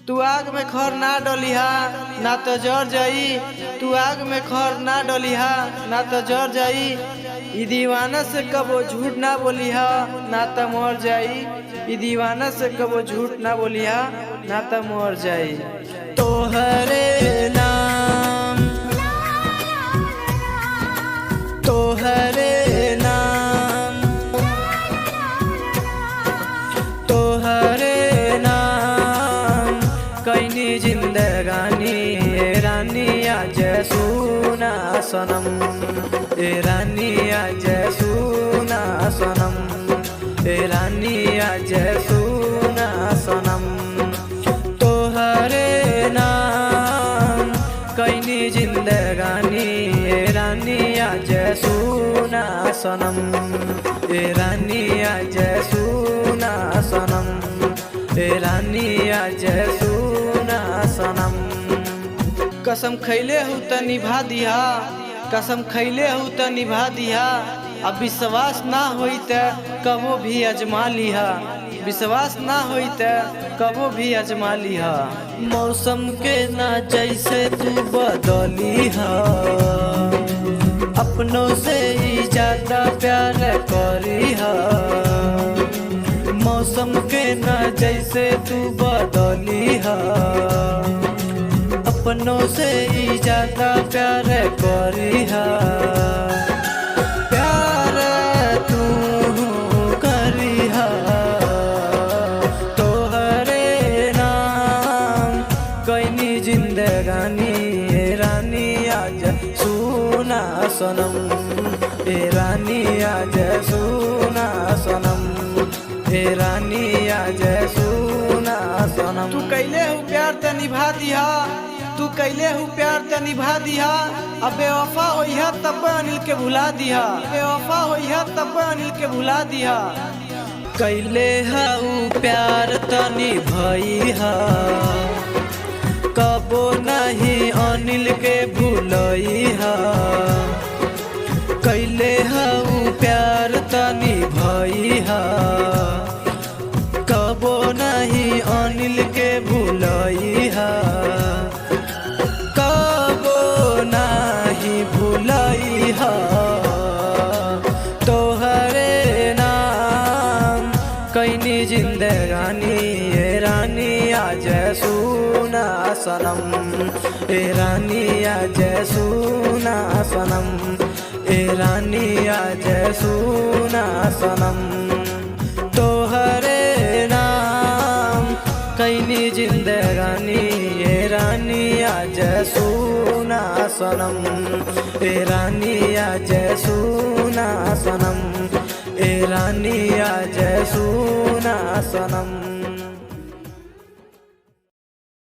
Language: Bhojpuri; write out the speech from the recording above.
तू आग में खर ना डलिहा ना तो जर जाई। तू आग में खर ना डलिहा ना तो जर जाई। ई दीवाना से कबो झूठ ना बोलिहा ना तो मर जाई। ई दीवाना से कबो झूठ ना बोलिहा ना तो मर जाई। तोहरे नाम तोहरे नाम तोहरे नाम कैनी जिंदगानी रानी आज सुना सनम। रानी आज सुना सनम। रानी आज सुना सनम। तोहरे नाम कैनी जिंदगानी रानी आज सुना सनम। रानी आज सुना सनम। रानी आज सुना सनम। कसम खैले हूँ त निभा दिहा। कसम खैले हूँ त निभा दिहा। अब विश्वास ना होई त कबो भी अजमा लिहा। विश्वास ना होई त कबो भी अजमा लिहा। मौसम के ना जैसे तू बदली हा। अपनों से ही ज्यादा प्यार करी हा। मौसम के ना जैसे तू बदली हा। अपनों से ही ज्यादा प्यार करी हा। प्यार तू करी हा। तोहरे नाम कैनी जिंदगानी रानी आज सुना सनम। रानी आज सुना सनम। रानी आज सुना सनम। तू कैले हूँ प्यार त निभा दिहा। तू कैले हूँ प्यार त निभा दिहा। अब बेवफा होइहा तब अनिल के भुला दिहा। बेवफा होइहा तब अनिल के भुला दिहा। कैले हूँ प्यार त निभइहा। कबो नहीं अनिल के भूलइहा। कैले हूँ प्यार त निभइहा। कबो नहीं अनिल के भूलइहा। कबो नहीं भूलइहा। तोहरे नाम कैनी जिंदगानी रानी आज सुना सनम। रानी आज सुना सनम। रानी आज सुना सनम। तोहरे नाम कैनी जिंदगानी रानी आज सुना सनम। रानी आज सुना सनम। रानी आज सुना सनम।